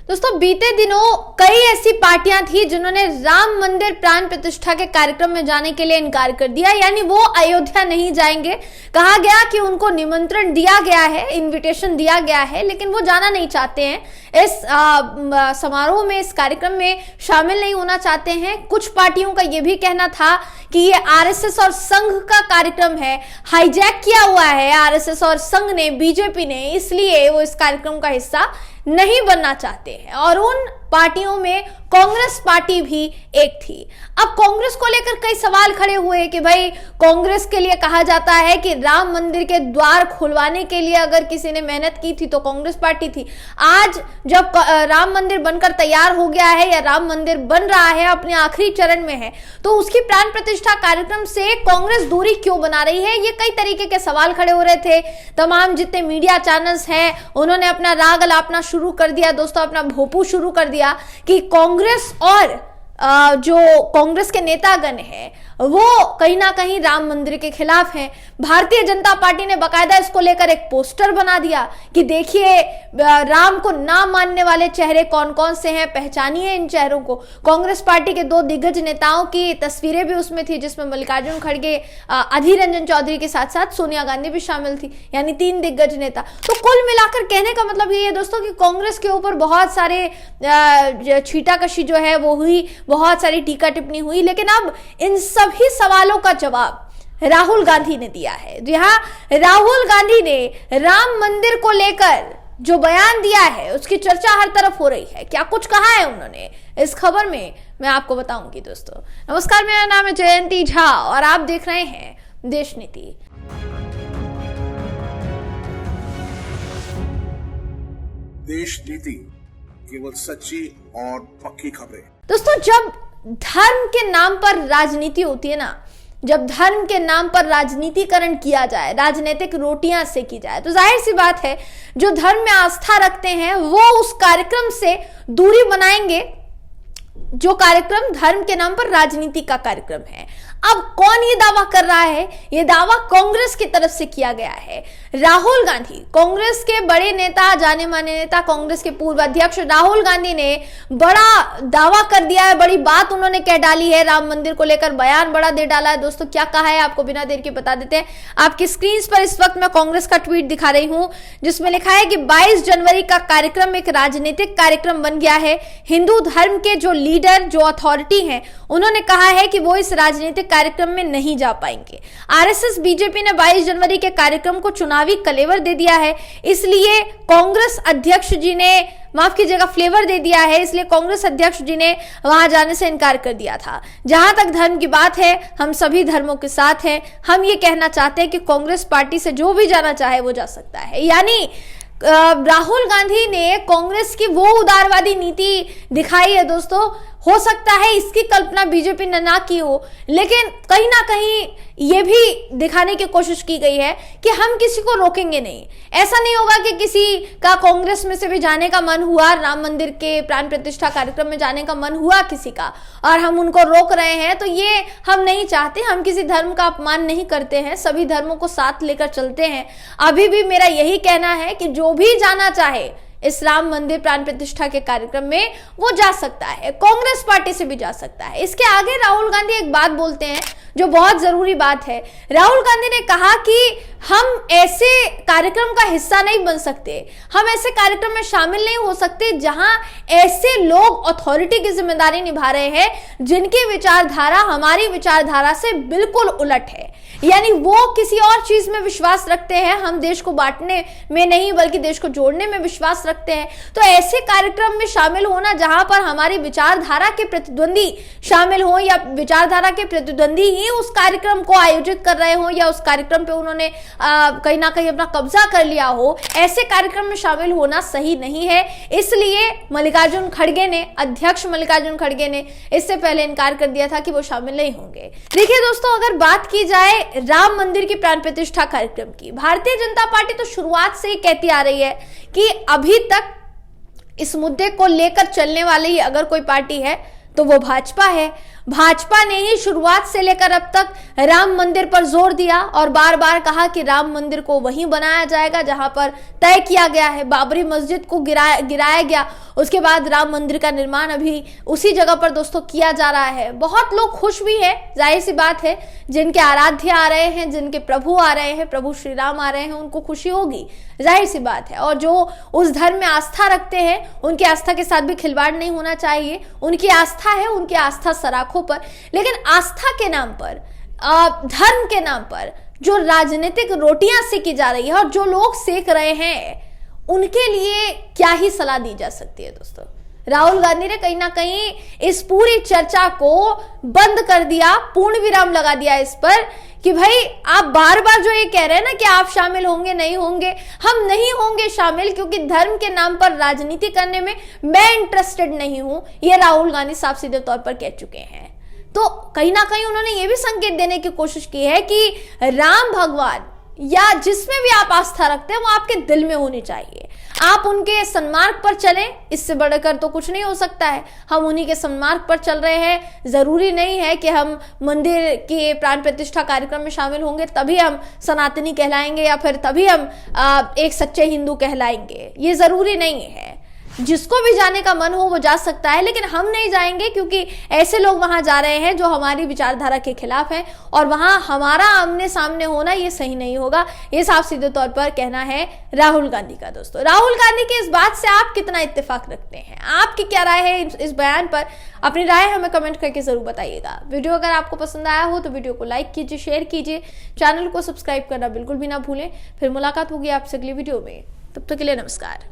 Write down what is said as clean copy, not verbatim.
दोस्तों बीते दिनों कई ऐसी पार्टियां थी जिन्होंने राम मंदिर प्राण प्रतिष्ठा के कार्यक्रम में जाने के लिए इनकार कर दिया, यानी वो अयोध्या नहीं जाएंगे। कहा गया कि उनको निमंत्रण दिया गया है, इनविटेशन दिया गया है, लेकिन वो जाना नहीं चाहते हैं, इस समारोह में, इस कार्यक्रम में शामिल नहीं होना चाहते हैं। कुछ पार्टियों का ये भी कहना था कि ये आरएसएस और संघ का कार्यक्रम है, हाईजैक किया हुआ है आरएसएस और संघ ने, बीजेपी ने, इसलिए वो इस कार्यक्रम का हिस्सा नहीं बनना चाहते हैं। और उन पार्टियों में कांग्रेस पार्टी भी एक थी। अब कांग्रेस को लेकर कई सवाल खड़े हुए कि भाई कांग्रेस के लिए कहा जाता है कि राम मंदिर के द्वार खुलवाने के लिए अगर किसी ने मेहनत की थी तो कांग्रेस पार्टी थी। आज जब राम मंदिर बनकर तैयार हो गया है या राम मंदिर बन रहा है, अपने आखिरी चरण में है, तो उसकी प्राण प्रतिष्ठा कार्यक्रम से कांग्रेस दूरी क्यों बना रही है? ये कई तरीके के सवाल खड़े हो रहे थे। तमाम जितने मीडिया चैनल्स हैं उन्होंने अपना राग अलापना शुरू कर दिया दोस्तों, अपना भोपू शुरू कर दिया कि कांग्रेस और जो कांग्रेस के नेतागण हैं वो कहीं ना कहीं राम मंदिर के खिलाफ हैं। भारतीय जनता पार्टी ने बकायदा इसको लेकर एक पोस्टर बना दिया कि देखिए राम को ना मानने वाले चेहरे कौन कौन से हैं, पहचानिए इन चेहरों को। कांग्रेस पार्टी के दो दिग्गज नेताओं की तस्वीरें भी उसमें थी, जिसमें मल्लिकार्जुन खड़गे, अधीर रंजन चौधरी के साथ साथ सोनिया गांधी भी शामिल थी, यानी 3 दिग्गज नेता। तो कुल मिलाकर कहने का मतलब ये है दोस्तों कि कांग्रेस के ऊपर बहुत सारे छीटाकशी जो है वो हुई, बहुत सारी टीका टिप्पणी हुई, लेकिन अब इन सभी सवालों का जवाब राहुल गांधी ने दिया है। जी हाँ, राहुल गांधी ने राम मंदिर को लेकर जो बयान दिया है उसकी चर्चा हर तरफ हो रही है। क्या कुछ कहा है उन्होंने, इस खबर में मैं आपको बताऊंगी दोस्तों। नमस्कार, मेरा नाम है जयंती झा और आप देख रहे हैं देश नीति। देश नीति, केवल सच्ची और पक्की खबरें। दोस्तों जब धर्म के नाम पर राजनीति होती है ना, जब धर्म के नाम पर राजनीतिकरण किया जाए, राजनीतिक रोटियां सेकी जाए, तो जाहिर सी बात है जो धर्म में आस्था रखते हैं वो उस कार्यक्रम से दूरी बनाएंगे जो कार्यक्रम धर्म के नाम पर राजनीति का कार्यक्रम है। अब कौन ये दावा कर रहा है? ये दावा कांग्रेस की तरफ से किया गया है। राहुल गांधी, कांग्रेस के बड़े नेता, जाने माने नेता, कांग्रेस के पूर्व अध्यक्ष राहुल गांधी ने बड़ा दावा कर दिया है, बड़ी बात उन्होंने कह डाली है, राम मंदिर को लेकर बयान बड़ा दे डाला है। दोस्तों क्या कहा है आपको बिना देर के बता देते हैं। आपकी स्क्रीन पर इस वक्त मैं कांग्रेस का ट्वीट दिखा रही हूं जिसमें लिखा है कि 22 जनवरी का कार्यक्रम एक राजनीतिक कार्यक्रम बन गया है। हिंदू धर्म के जो लीडर, जो अथॉरिटी हैं, उन्होंने कहा है कि वो इस राजनीतिक कार्यक्रम में नहीं जा पाएंगे। आरएसएस बीजेपी ने 22 जनवरी के कार्यक्रम को चुनावी कलेवर दे दिया है, इसलिए कांग्रेस अध्यक्ष जी ने, माफ कीजिएगा, फ्लेवर दे दिया है, इसलिए कांग्रेस अध्यक्ष जी ने वहां जाने से इनकार कर दिया था। जहां तक धर्म की बात है, हम सभी धर्मों के साथ हैं। हम ये कहना चाहते हैं कि कांग्रेस पार्टी से जो भी जाना चाहे वो जा सकता है। यानी राहुल गांधी ने कांग्रेस की वो उदारवादी नीति दिखाई है दोस्तों। हो सकता है इसकी कल्पना बीजेपी ने ना की हो, लेकिन कहीं ना कहीं ये भी दिखाने की कोशिश की गई है कि हम किसी को रोकेंगे नहीं। ऐसा नहीं होगा कि किसी का कांग्रेस में से भी जाने का मन हुआ, राम मंदिर के प्राण प्रतिष्ठा कार्यक्रम में जाने का मन हुआ किसी का, और हम उनको रोक रहे हैं, तो ये हम नहीं चाहते। हम किसी धर्म का अपमान नहीं करते हैं, सभी धर्मों को साथ लेकर चलते हैं। अभी भी मेरा यही कहना है कि जो भी जाना चाहे इस राम मंदिर प्राण प्रतिष्ठा के कार्यक्रम में वो जा सकता है, कांग्रेस पार्टी से भी जा सकता है। इसके आगे राहुल गांधी एक बात बोलते हैं जो बहुत जरूरी बात है। राहुल गांधी ने कहा कि हम ऐसे कार्यक्रम का हिस्सा नहीं बन सकते, हम ऐसे कार्यक्रम में शामिल नहीं हो सकते जहां ऐसे लोग अथॉरिटी की जिम्मेदारी निभा रहे हैं जिनकी विचारधारा हमारी विचारधारा से बिल्कुल उलट है। यानी वो किसी और चीज में विश्वास रखते हैं, हम देश को बांटने में नहीं बल्कि देश को जोड़ने में विश्वास रखते हैं। तो ऐसे कार्यक्रम में शामिल होना जहां पर हमारी विचारधारा के प्रतिद्वंदी शामिल हो, या विचारधारा के प्रतिद्वंदी ही उस कार्यक्रम को आयोजित कर रहे हो, या उस कार्यक्रम पे उन्होंने कहीं ना कहीं अपना कब्जा कर लिया हो, ऐसे कार्यक्रम में शामिल होना सही नहीं है। इसलिए मल्लिकार्जुन खड़गे ने, अध्यक्ष मल्लिकार्जुन खड़गे ने इससे पहले इनकार कर दिया था कि वो शामिल नहीं होंगे। देखिए दोस्तों, अगर बात की जाए राम मंदिर की प्राण प्रतिष्ठा कार्यक्रम की, भारतीय जनता पार्टी तो शुरुआत से ही कहती आ रही है कि अभी तक इस मुद्दे को लेकर चलने वाली अगर कोई पार्टी है तो वो भाजपा है। भाजपा ने ही शुरुआत से लेकर अब तक राम मंदिर पर जोर दिया और बार बार कहा कि राम मंदिर को वहीं बनाया जाएगा जहां पर तय किया गया है। बाबरी मस्जिद को गिराया गया, उसके बाद राम मंदिर का निर्माण अभी उसी जगह पर दोस्तों किया जा रहा है। बहुत लोग खुश भी है, जाहिर सी बात है, जिनके आराध्य आ रहे हैं, जिनके प्रभु आ रहे हैं, प्रभु श्री राम आ रहे हैं, उनको खुशी होगी, जाहिर सी बात है। और जो उस धर्म में आस्था रखते हैं, उनकी आस्था के साथ भी खिलवाड़ नहीं होना चाहिए। उनकी आस्था है, उनकी आस्था सराखों पर, लेकिन आस्था के नाम पर, धर्म के नाम पर जो राजनीतिक रोटियां सेकी जा रही है और जो लोग सेक रहे हैं, उनके लिए क्या ही सलाह दी जा सकती है दोस्तों। राहुल गांधी ने कहीं ना कहीं इस पूरी चर्चा को बंद कर दिया, पूर्ण विराम लगा दिया इस पर कि भाई आप बार बार जो ये कह रहे हैं ना कि आप शामिल होंगे, नहीं होंगे, हम नहीं होंगे शामिल, क्योंकि धर्म के नाम पर राजनीति करने में मैं इंटरेस्टेड नहीं हूं, ये राहुल गांधी साफ सीधे तौर पर कह चुके हैं। तो कहीं ना कहीं उन्होंने ये भी संकेत देने की कोशिश की है कि राम भगवान या जिसमें भी आप आस्था रखते हैं वो आपके दिल में होनी चाहिए। आप उनके सन्मार्ग पर चलें, इससे बढ़कर तो कुछ नहीं हो सकता है। हम उन्हीं के सन्मार्ग पर चल रहे हैं, जरूरी नहीं है कि हम मंदिर के प्राण प्रतिष्ठा कार्यक्रम में शामिल होंगे तभी हम सनातनी कहलाएंगे या फिर तभी हम एक सच्चे हिंदू कहलाएंगे, ये जरूरी नहीं है। जिसको भी जाने का मन हो वो जा सकता है, लेकिन हम नहीं जाएंगे क्योंकि ऐसे लोग वहां जा रहे हैं जो हमारी विचारधारा के खिलाफ हैं और वहां हमारा आमने सामने होना ये सही नहीं होगा। ये साफ सीधे तौर पर कहना है राहुल गांधी का। दोस्तों, राहुल गांधी की इस बात से आप कितना इत्तेफाक रखते हैं? आपकी क्या राय है इस बयान पर? अपनी राय हमें कमेंट करके जरूर बताइएगा। वीडियो अगर आपको पसंद आया हो तो वीडियो को लाइक कीजिए, शेयर कीजिए, चैनल को सब्सक्राइब करना बिल्कुल भी ना भूलें। फिर मुलाकात होगी आपसे अगली वीडियो में, तब तक के लिए नमस्कार।